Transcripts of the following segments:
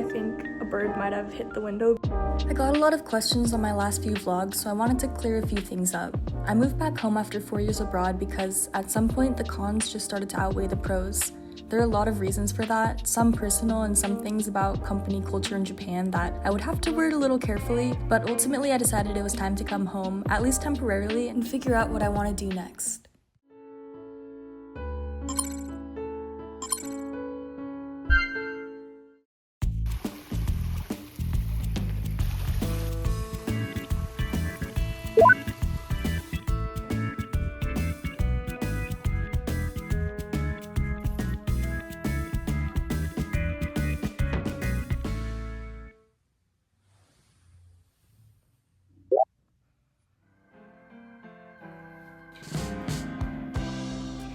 think a bird might have hit the window. I got a lot of questions on my last few vlogs, so I wanted to clear a few things up. I moved back home after 4 years abroad because at some point the cons just started to outweigh the pros. There are a lot of reasons for that, some personal and some things about company culture in Japan that I would have to word a little carefully, but ultimately I decided it was time to come home, at least temporarily, and figure out what I want to do next.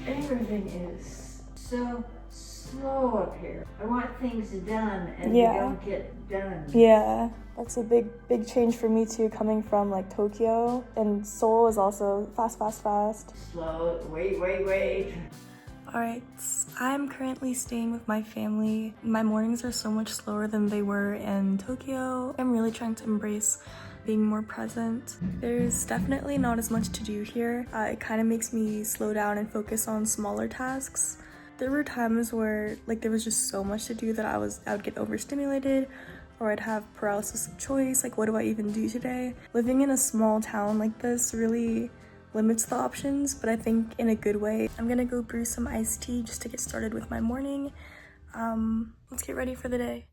Everything is so slow up here. I want things done and Yeah. they don't get done. Yeah, that's a big change for me too, coming from like Tokyo, and Seoul is also fast. Slow, wait. Alright, I'm currently staying with my family. My mornings are so much slower than they were in Tokyo. I'm really trying to embrace being more present. There's definitely not as much to do here. It kind of makes me slow down and focus on smaller tasks. There were times where like there was just so much to do that I would get overstimulated, or I'd have paralysis of choice, like what do I even do today? Living in a small town like this really limits the options, but I think in a good way. I'm gonna go brew some iced tea just to get started with my morning. Let's get ready for the day.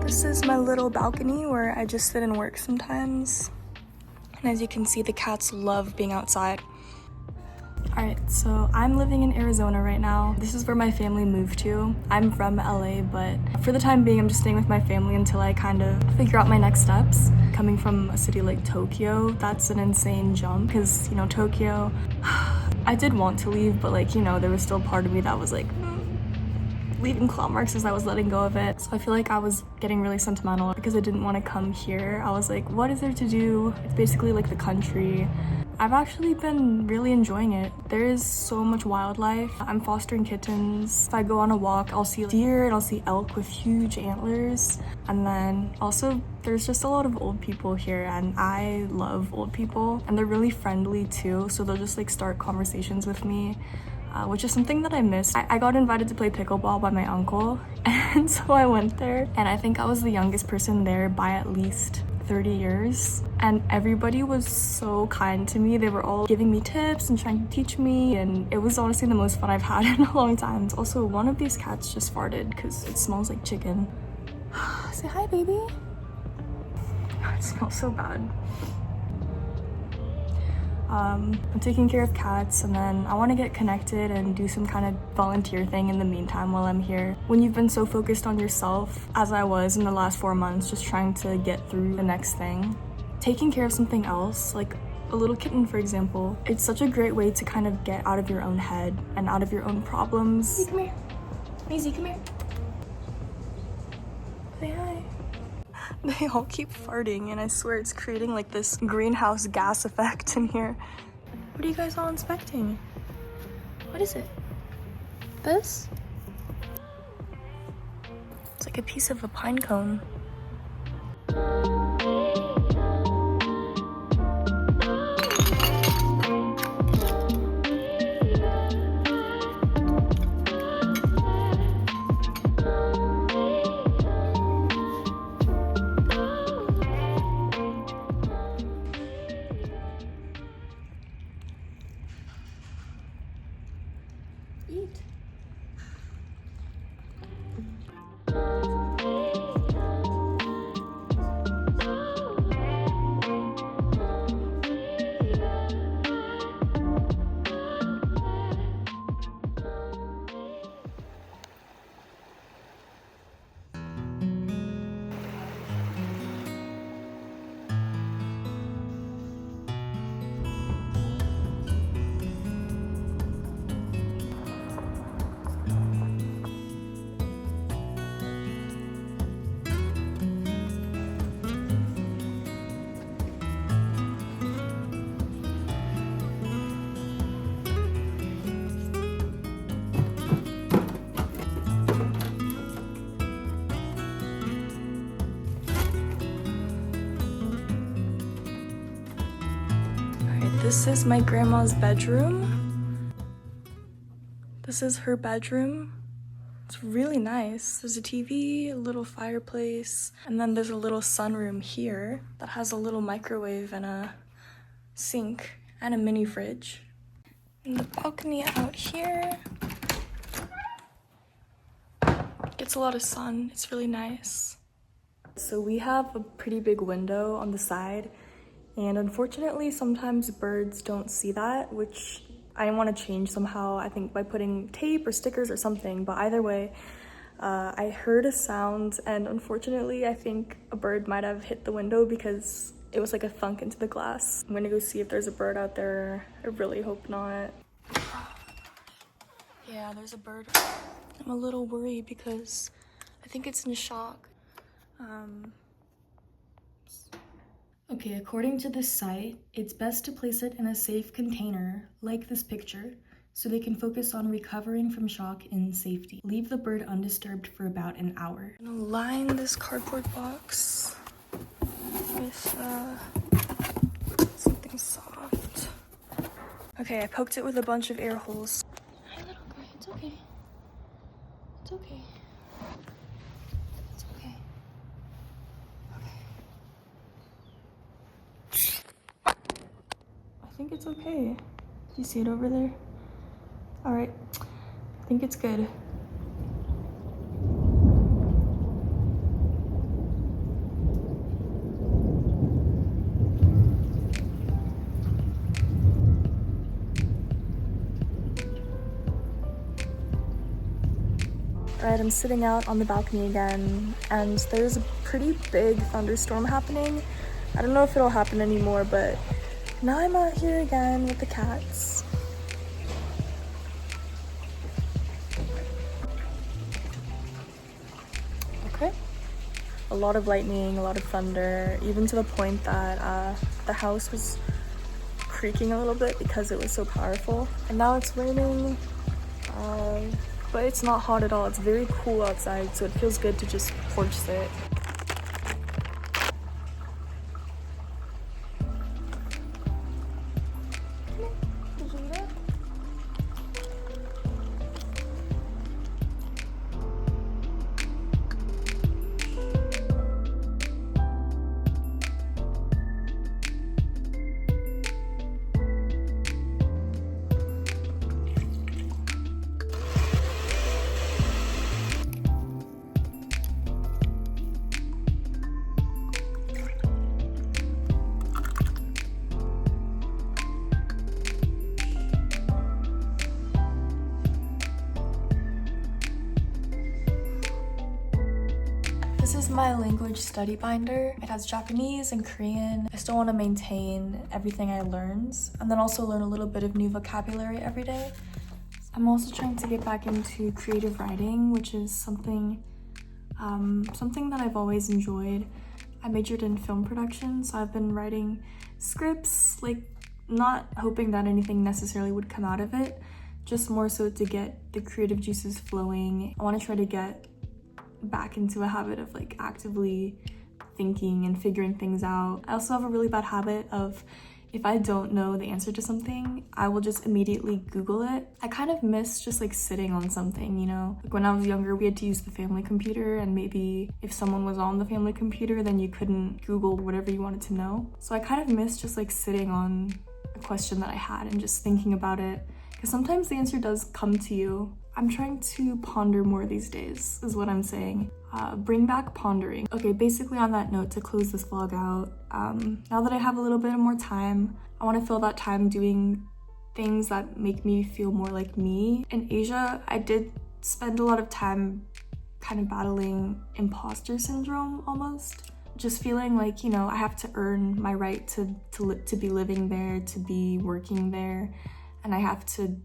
This is my little balcony where I just sit and work sometimes. And as you can see, the cats love being outside. Alright, so I'm living in Arizona right now. This is where my family moved to. I'm from LA, but for the time being, I'm just staying with my family until I kind of figure out my next steps. Coming from a city like Tokyo, that's an insane jump because, you know, Tokyo, I did want to leave, but like, you know, there was still part of me that was like, leaving claw marks as I was letting go of it. So I feel like I was getting really sentimental because I didn't want to come here. I was like, what is there to do? It's basically like the country. I've actually been really enjoying it. There is so much wildlife. I'm fostering kittens. If I go on a walk, I'll see deer and I'll see elk with huge antlers. And then also there's just a lot of old people here, and I love old people, and they're really friendly too. So they'll just like start conversations with me. Which is something that I missed. I got invited to play pickleball by my uncle, and so I went there, and I think I was the youngest person there by at least 30 years, and everybody was so kind to me. They were all giving me tips and trying to teach me, and it was honestly the most fun I've had in a long time. Also, one of these cats just farted because it smells like chicken. Say hi, baby. It smells so bad. I'm taking care of cats, and then I want to get connected and do some kind of volunteer thing in the meantime while I'm here. When you've been so focused on yourself, as I was in the last 4 months, just trying to get through the next thing, taking care of something else, like a little kitten for example, it's such a great way to kind of get out of your own head and out of your own problems. Hey, come here. Maisie, come here. Say hi. They all keep farting, and I swear it's creating like this greenhouse gas effect in here. What are you guys all inspecting? What is it? This? It's like a piece of a pine cone. Eat. this is my grandma's bedroom. This is her bedroom. It's really nice. There's a TV, a little fireplace, and then there's a little sunroom here that has a little microwave and a sink and a mini fridge. And the balcony out here gets a lot of sun. It's really nice. So we have a pretty big window on the side, and unfortunately sometimes birds don't see that, which I want to change somehow, I think by putting tape or stickers or something, but either way, I heard a sound, and unfortunately I think a bird might have hit the window because it was like a thunk into the glass. I'm gonna go see if there's a bird out there. I really hope not. Yeah, there's a bird. I'm a little worried because I think it's in shock. Okay, according to this site, it's best to place it in a safe container, like this picture, so they can focus on recovering from shock in safety. Leave the bird undisturbed for about an hour. I'm gonna line this cardboard box with something soft. Okay, I poked it with a bunch of air holes. Hi, little guy, it's okay. It's okay. It's okay. I think it's okay. Do you see it over there? All right, I think it's good. All right, I'm sitting out on the balcony again, and there's a pretty big thunderstorm happening. I don't know if it'll happen anymore, but now I'm out here again with the cats. Okay. A lot of lightning, a lot of thunder, even to the point that the house was creaking a little bit because it was so powerful. And now it's raining, but it's not hot at all. It's very cool outside, so it feels good to just porch sit. This is my language study binder. It has Japanese and Korean. I still want to maintain everything I learned and then also learn a little bit of new vocabulary every day. I'm also trying to get back into creative writing, which is something that I've always enjoyed. I majored in film production, so I've been writing scripts, like not hoping that anything necessarily would come out of it, just more so to get the creative juices flowing. I want to try to get back into a habit of like actively thinking and figuring things out. I also have a really bad habit of, if I don't know the answer to something, I will just immediately Google it. I kind of miss just like sitting on something, you know? Like when I was younger, we had to use the family computer, and maybe if someone was on the family computer, then you couldn't Google whatever you wanted to know. So I kind of miss just like sitting on a question that I had and just thinking about it, because sometimes the answer does come to you. I'm trying to ponder more these days, is what I'm saying. Bring back pondering. Okay, basically on that note, to close this vlog out, now that I have a little bit more time, I want to fill that time doing things that make me feel more like me. In Asia, I did spend a lot of time kind of battling imposter syndrome almost. Just feeling like, you know, I have to earn my right to be living there, to be working there, and I have to,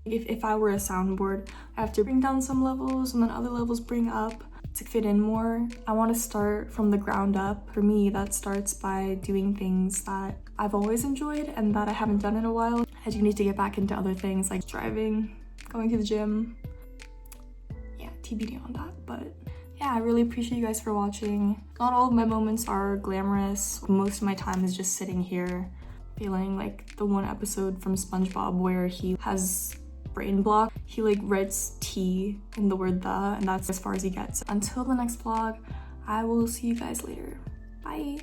if I were a soundboard, I have to bring down some levels and then other levels bring up to fit in more. I want to start from the ground up. For me, that starts by doing things that I've always enjoyed and that I haven't done in a while. I do need to get back into other things like driving, going to the gym. Yeah, TBD on that, but yeah, I really appreciate you guys for watching. Not all of my moments are glamorous. Most of my time is just sitting here Failing like the one episode from SpongeBob where he has brain block. He like writes T in the word the, and that's as far as he gets. Until the next vlog, I will see you guys later. Bye.